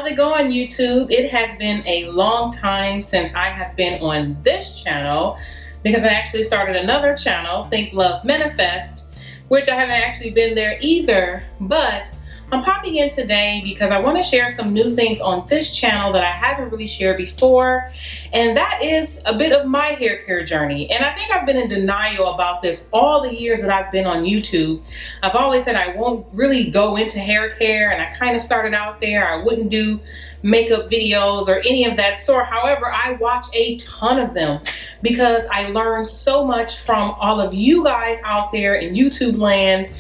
How's it going, YouTube? It has been a long time since I have been on this channel because I actually started another channel, Think Love Manifest, which I haven't actually been there either, but I'm popping in today because I want to share some new things on this channel that I haven't really shared before, and that is a bit of my hair care journey. And I think I've been in denial about this all the years that I've been on YouTube. I've always said I won't really go into hair care, and I kind of started out there. I wouldn't do makeup videos or any of that sort. However, I watch a ton of them because I learned so much from all of you guys out there in YouTube land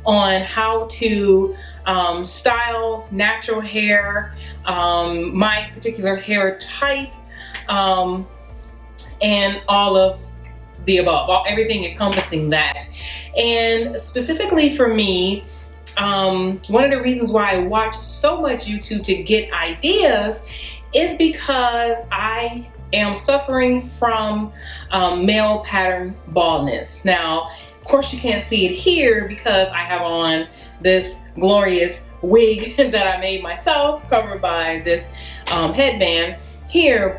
on how to style natural hair, my particular hair type, and all of the above, everything encompassing that. And specifically for me, one of the reasons why I watch so much YouTube to get ideas is because I am suffering from male pattern baldness. Now, of course, you can't see it here because I have on this glorious wig that I made myself, covered by this headband here,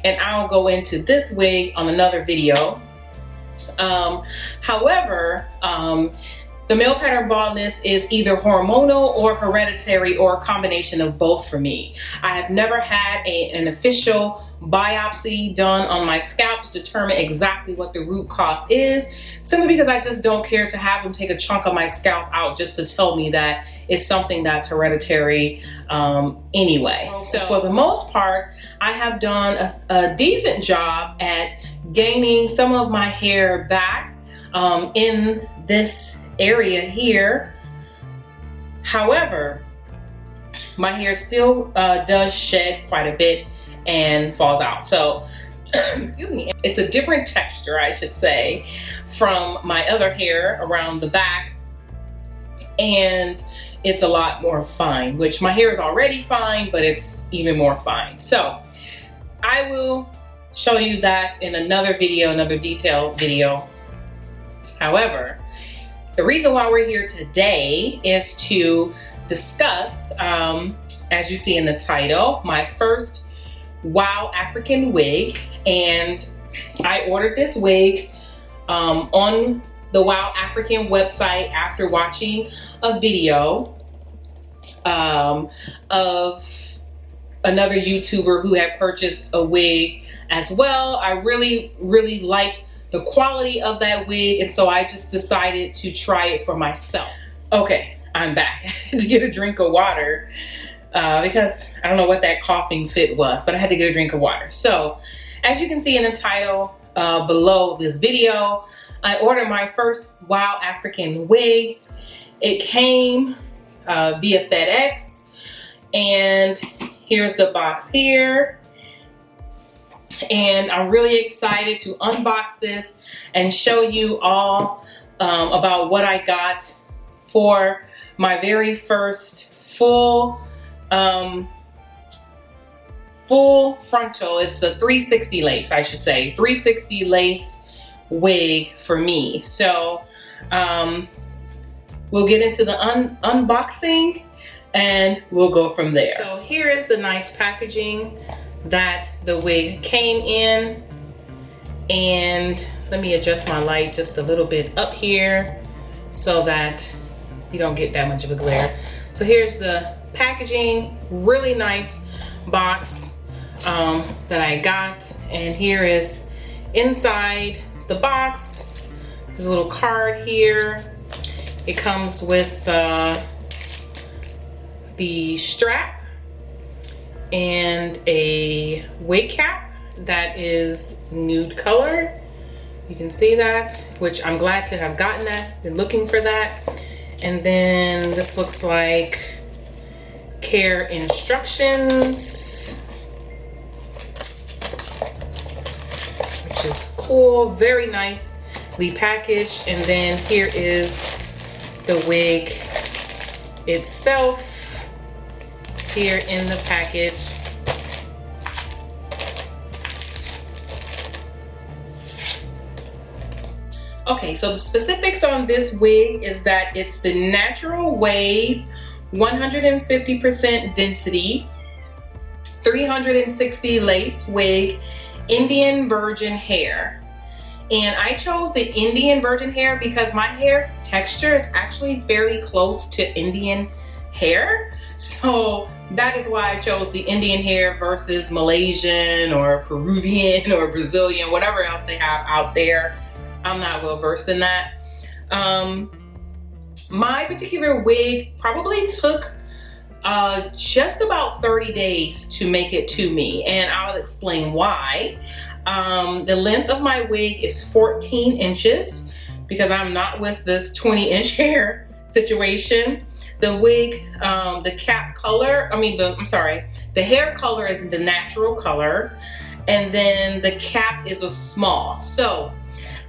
and I'll go into this wig on another video. However, the male pattern baldness is either hormonal or hereditary or a combination of both for me. I have never had an official biopsy done on my scalp to determine exactly what the root cause is, simply because I just don't care to have them take a chunk of my scalp out just to tell me that it's something that's hereditary anyway. So for the most part, I have done a decent job at gaining some of my hair back in this area here. However, my hair still does shed quite a bit and falls out. So, excuse me, it's a different texture, I should say, from my other hair around the back, and it's a lot more fine, which my hair is already fine, but it's even more fine. So I will show you that in another video, another detailed video. However, the reason why we're here today is to discuss, as you see in the title, my first WowAfrican wig. And I ordered this wig on the WowAfrican website after watching a video of another YouTuber who had purchased a wig as well. I really liked the quality of that wig, and so I just decided to try it for myself. Okay, I'm back. I had to get a drink of water because I don't know what that coughing fit was, but I had to get a drink of water. So as you can see in the title below this video, I ordered my first WowAfrican wig. It came via FedEx, and here's the box here. And I'm really excited to unbox this and show you all about what I got for my very first full frontal. It's a 360 lace, I should say, 360 lace wig for me. So we'll get into the unboxing and we'll go from there. So here is the nice packaging that the wig came in, and let me adjust my light just a little bit up here so that you don't get that much of a glare. So here's the packaging, really nice box that I got, and here is inside the box. There's a little card here. It comes with the strap and a wig cap that is nude color. You can see that, which I'm glad to have gotten that, been looking for that. And then this looks like care instructions, which is cool, very nicely packaged. And then here is the wig itself here in the package. Okay, so the specifics on this wig is that it's the natural wave 150% density 360 lace wig, Indian virgin hair. And I chose the Indian virgin hair because my hair texture is actually fairly close to Indian hair. So that is why I chose the Indian hair versus Malaysian or Peruvian or Brazilian, whatever else they have out there. I'm not well versed in that. My particular wig probably took just about 30 days to make it to me, and I'll explain why. The length of my wig is 14 inches because I'm not with this 20-inch hair situation. The wig, the cap color, the hair color is the natural color, and then the cap is a small. So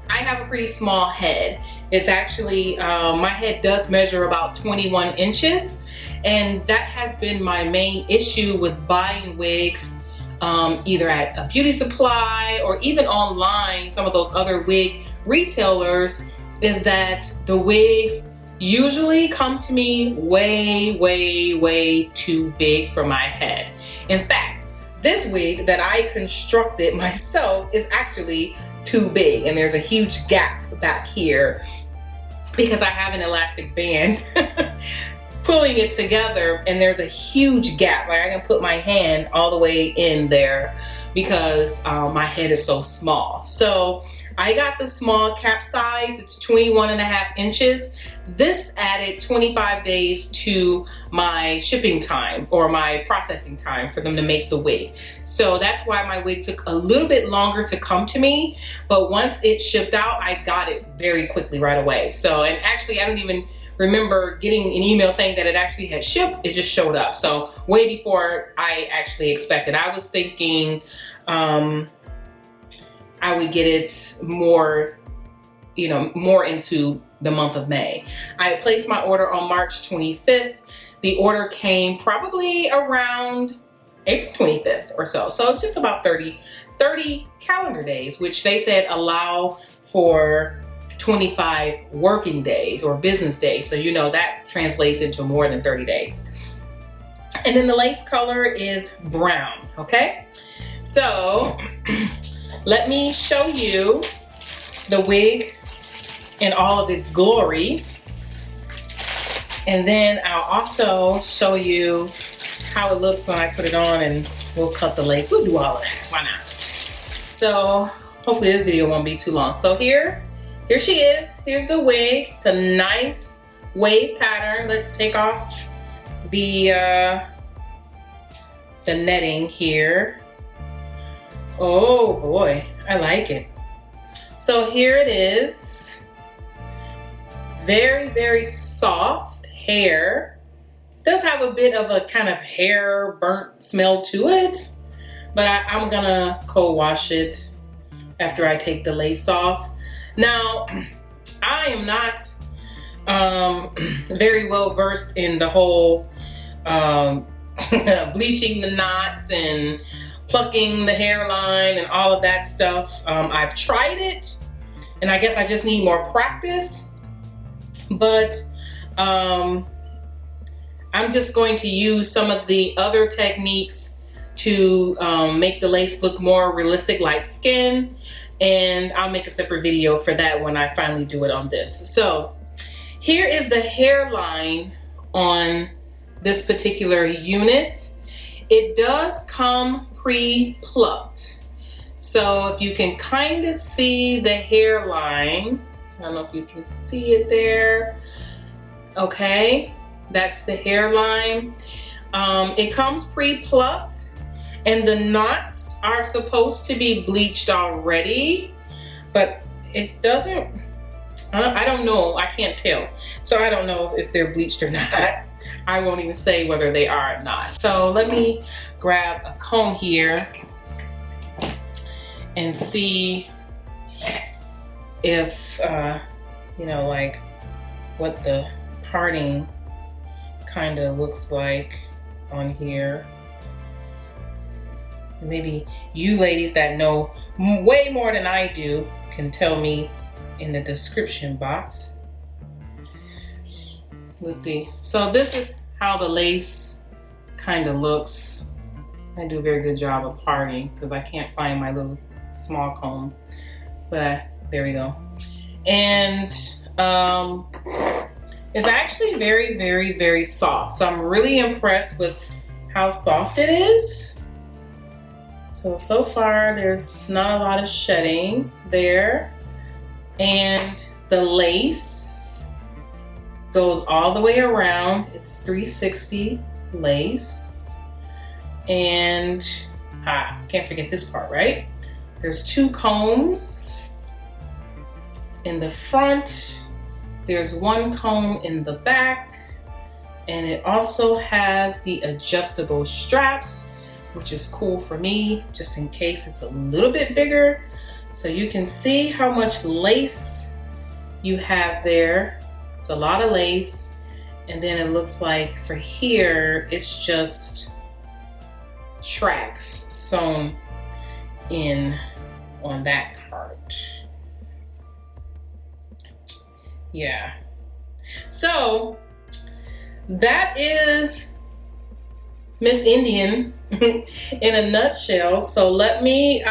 I have a pretty small head. It's actually, my head does measure about 21 inches, and that has been my main issue with buying wigs, either at a beauty supply or even online, some of those other wig retailers, is that the wigs usually come to me way, way, way too big for my head. In fact, this wig that I constructed myself is actually too big, and there's a huge gap back here because I have an elastic band pulling it together, and there's a huge gap. Like I can put my hand all the way in there because my head is so small. So I got the small cap size. It's 21.5 inches. This added 25 days to my shipping time or my processing time for them to make the wig. So that's why my wig took a little bit longer to come to me. But once it shipped out, I got it very quickly right away. So, and actually I don't even remember getting an email saying that it actually had shipped. It just showed up. So way before I actually expected. I was thinking, I would get it more, more into the month of May. I placed my order on March 25th. The order came probably around April 25th or so. So just about 30 calendar days, which they said allow for 25 working days or business days. So that translates into more than 30 days. And then the lace color is brown, okay? So let me show you the wig in all of its glory. And then I'll also show you how it looks when I put it on, and we'll cut the lace. We'll do all of that, why not? So hopefully this video won't be too long. So here she is. Here's the wig. It's a nice wave pattern. Let's take off the netting here. Oh boy, I like it. So here it is. Very, very soft hair. Does have a bit of a kind of hair burnt smell to it, but I'm gonna co-wash it after I take the lace off. Now, I am not very well versed in the whole bleaching the knots and plucking the hairline and all of that stuff. I've tried it, and I guess I just need more practice, but I'm just going to use some of the other techniques to make the lace look more realistic like skin, and I'll make a separate video for that when I finally do it on this. So here is the hairline on this particular unit. It does come pre-plucked. So if you can kind of see the hairline, I don't know if you can see it there. Okay, that's the hairline. It comes pre-plucked, and the knots are supposed to be bleached already, but it doesn't, I don't know, I can't tell. So I don't know if they're bleached or not. I won't even say whether they are or not. So let me grab a comb here and see if, like what the parting kind of looks like on here. And maybe you ladies that know way more than I do can tell me in the description box. Let's see. So this is how the lace kind of looks I do a very good job of parting because I can't find my little small comb. But there we go. And it's actually very, very, very soft. So I'm really impressed with how soft it is. So far there's not a lot of shedding there. And the lace goes all the way around. It's 360 lace. And can't forget this part, right? There's 2 combs in the front. There's 1 comb in the back. And it also has the adjustable straps, which is cool for me, just in case it's a little bit bigger. So you can see how much lace you have there. It's a lot of lace. And then it looks like for here, it's just tracks sewn in on that part. Yeah. So that is Miss Indian in a nutshell. So let me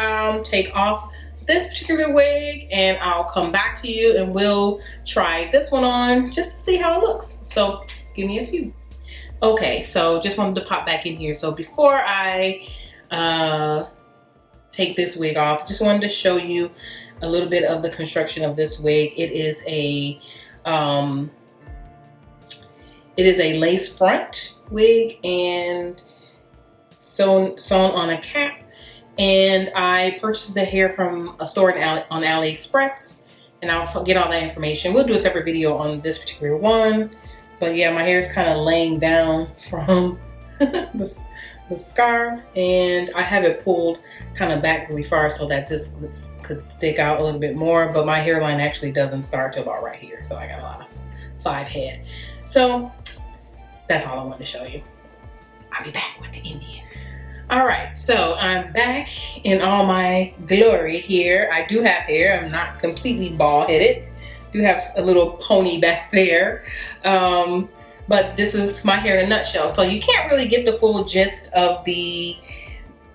take off this particular wig and I'll come back to you and we'll try this one on just to see how it looks. So give me a few. Okay, so just wanted to pop back in here. So before I take this wig off, just wanted to show you a little bit of the construction of this wig. It is a lace front wig and sewn on a cap. And I purchased the hair from a store on AliExpress, and I'll get all that information. We'll do a separate video on this particular one. But yeah, my hair is kind of laying down from the scarf, and I have it pulled kind of back really far so that this could stick out a little bit more. But my hairline actually doesn't start till about right here, so I got a lot of 5 head. So that's all I wanted to show you. I'll be back with the Indian. All right, so I'm back in all my glory here. I do have hair. I'm not completely bald-headed. Do have a little pony back there. But this is my hair in a nutshell. So you can't really get the full gist of the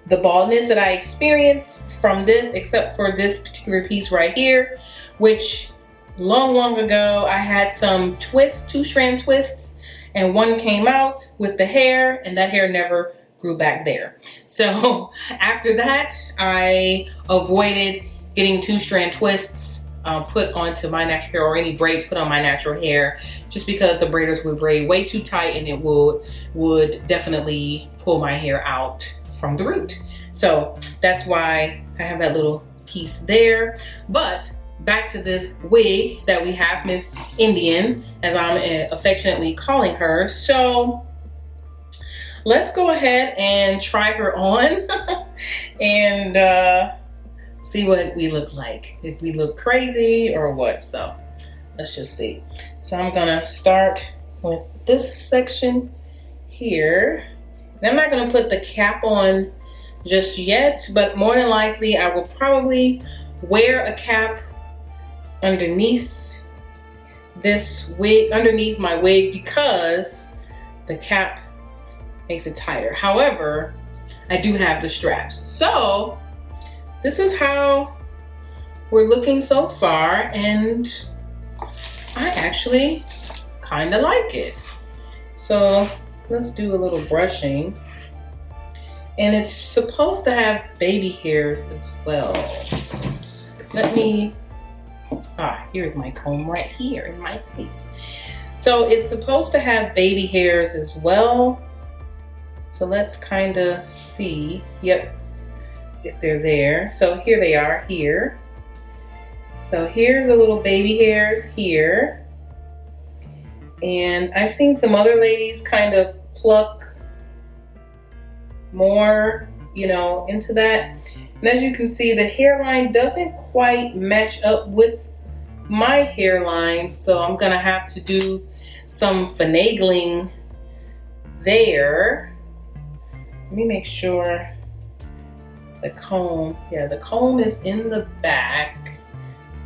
baldness that I experienced from this, except for this particular piece right here, which long ago I had some twists, 2-strand twists, and one came out with the hair, and that hair never grew back there. So after that, I avoided getting 2-strand twists put onto my natural hair, or any braids put on my natural hair, just because the braiders would braid way too tight and it would definitely pull my hair out from the root. So that's why I have that little piece there. But back to this wig that we have, Miss Indian, as I'm affectionately calling her. So let's go ahead and try her on and see what we look like, if we look crazy or what. So let's just see. So I'm gonna start with this section here. And I'm not gonna put the cap on just yet, but more than likely I will probably wear a cap underneath this wig, underneath my wig, because the cap makes it tighter. However, I do have the straps. So this is how we're looking so far, and I actually kind of like it. So let's do a little brushing. And it's supposed to have baby hairs as well. Let me, here's my comb right here in my face. So it's supposed to have baby hairs as well. So let's kind of see, yep, if they're there. So here they are here. So here's the little baby hairs here. And I've seen some other ladies kind of pluck more, you know, into that. And as you can see, the hairline doesn't quite match up with my hairline. So I'm gonna have to do some finagling there. Let me make sure the comb, yeah, the comb is in the back.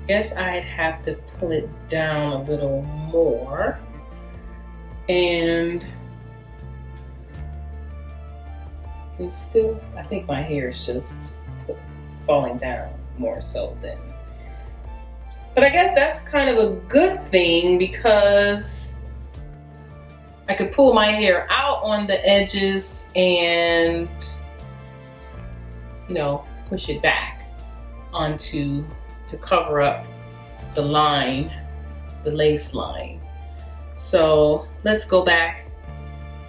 Guess I'd have to pull it down a little more. And can still, I think my hair is just falling down more so than, but I guess that's kind of a good thing because I could pull my hair out on the edges and, you know, push it back onto, to cover up the line, the lace line. So let's go back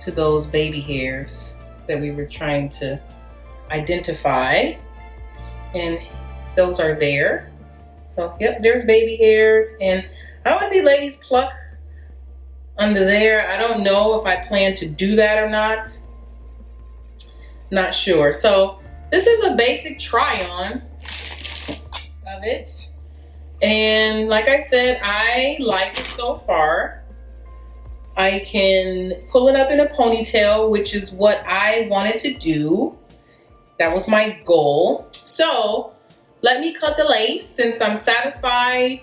to those baby hairs that we were trying to identify. And those are there. So yep, there's baby hairs. And I always see ladies pluck under there. I don't know if I plan to do that or not. Not sure. So this is a basic try on of it. And like I said, I like it so far. I can pull it up in a ponytail, which is what I wanted to do. That was my goal. So let me cut the lace since I'm satisfied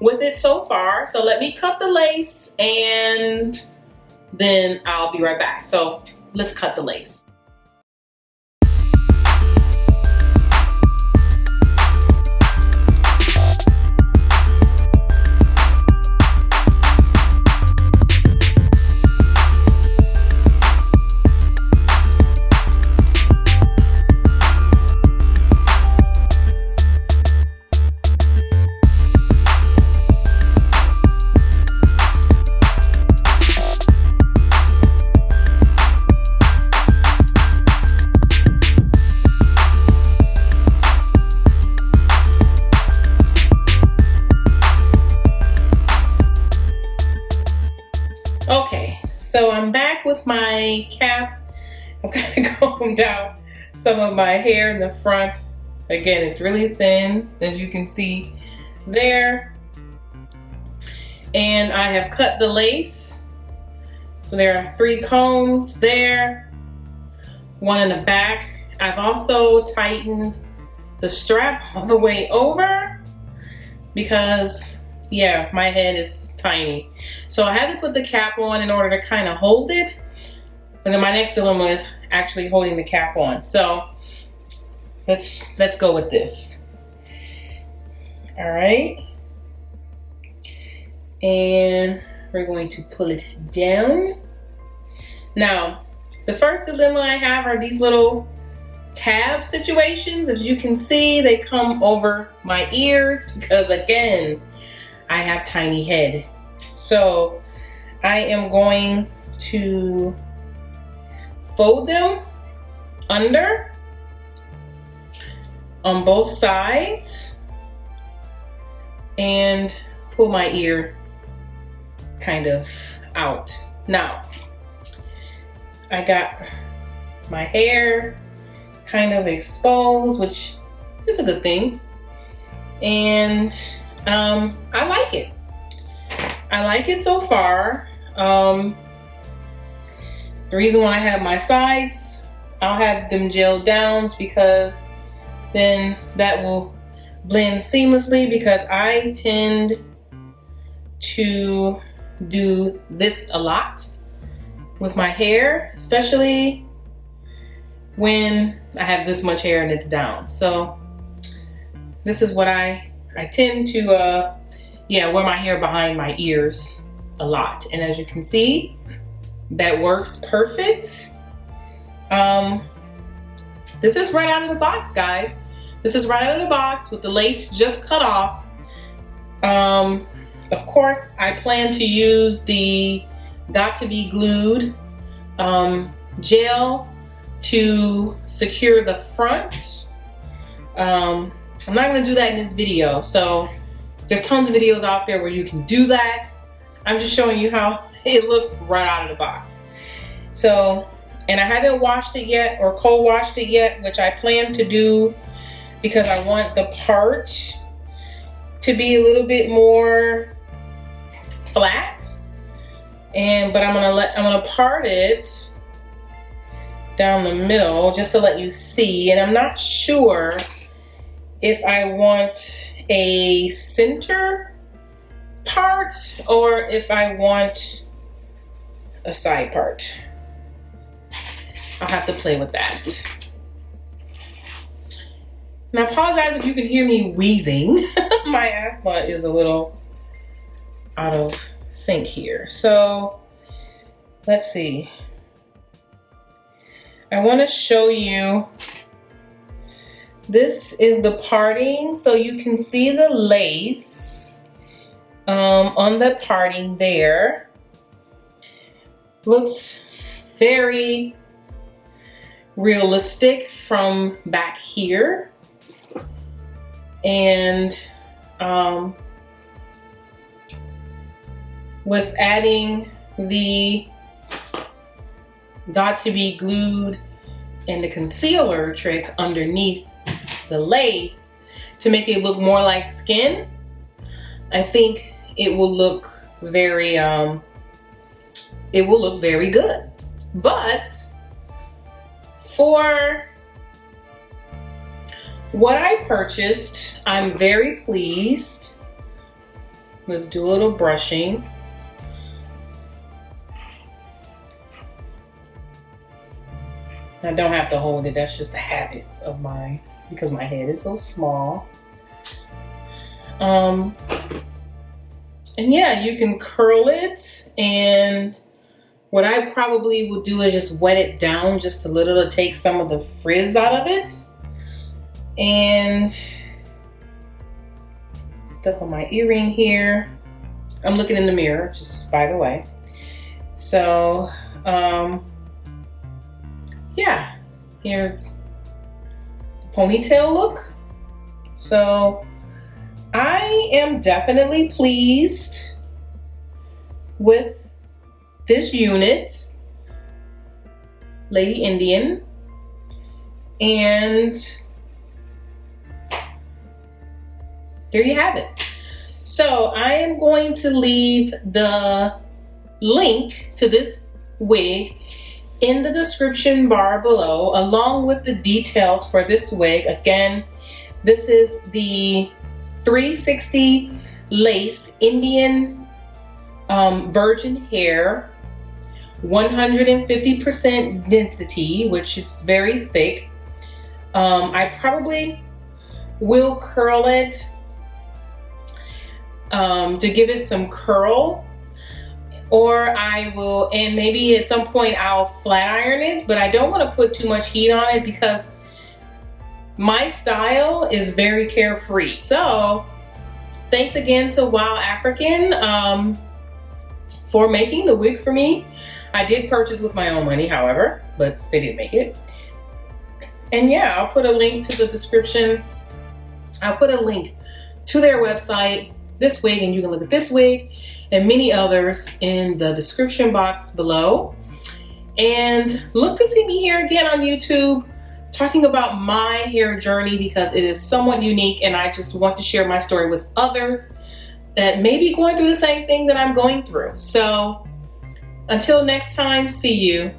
with it so far. So let me cut the lace and then I'll be right back. So let's cut the lace. Okay, so I'm back with my cap. I've kind of combed out some of my hair in the front. Again, it's really thin, as you can see there. And I have cut the lace. So there are 3 combs there, 1 in the back. I've also tightened the strap all the way over because, yeah, my head is tiny. So I had to put the cap on in order to kind of hold it. And then my next dilemma is actually holding the cap on. So let's go with this. All right. And we're going to pull it down. Now, the first dilemma I have are these little tab situations. As you can see, they come over my ears because, again, I have tiny head. So I am going to fold them under on both sides and pull my ear kind of out. Now, I got my hair kind of exposed, which is a good thing. And I like it. I like it so far. The reason why I have my sides, I'll have them gelled down because then that will blend seamlessly, because I tend to do this a lot with my hair, especially when I have this much hair and it's down. So this is what I tend to wear my hair behind my ears a lot. And as you can see, that works perfect. This is right out of the box, guys. This is right out of the box with the lace just cut off. Of course, I plan to use the Got to Be Glued gel to secure the front. I'm not going to do that in this video. So there's tons of videos out there where you can do that. I'm just showing you how it looks right out of the box. So, and I haven't washed it yet or cold washed it yet, which I plan to do because I want the part to be a little bit more flat. But I'm gonna part it down the middle just to let you see. And I'm not sure if I want a center part or if I want a side part. I'll have to play with that. And I apologize if you can hear me wheezing. My asthma is a little out of sync here. So let's see. I want to show you. This is the parting, so you can see the lace on the parting there. Looks very realistic from back here. And with adding the got to be glued and the concealer trick underneath the lace to make it look more like skin, I think it will look very good. But for what I purchased, I'm very pleased. Let's do a little brushing. I don't have to hold it, that's just a habit of mine because my head is so small. And yeah, you can curl it, and what I probably will do is just wet it down just a little to take some of the frizz out of it. And stuck on my earring here. I'm looking in the mirror, just by the way. So, yeah, here's the ponytail look. So I am definitely pleased with this unit, Lady Indian, and there you have it. So I am going to leave the link to this wig in the description bar below, along with the details for this wig. Again, this is the 360 lace Indian virgin hair, 150% density, which is very thick. I probably will curl it to give it some curl, or I will, and maybe at some point I'll flat iron it, but I don't want to put too much heat on it because my style is very carefree. So thanks again to WowAfrican for making the wig for me. I did purchase with my own money, however, but they didn't make it. And yeah, I'll put a link to the description. I'll put a link to their website, this wig, and you can look at this wig and many others in the description box below. And look to see me here again on YouTube talking about my hair journey, because it is somewhat unique and I just want to share my story with others that may be going through the same thing that I'm going through. So until next time, see you.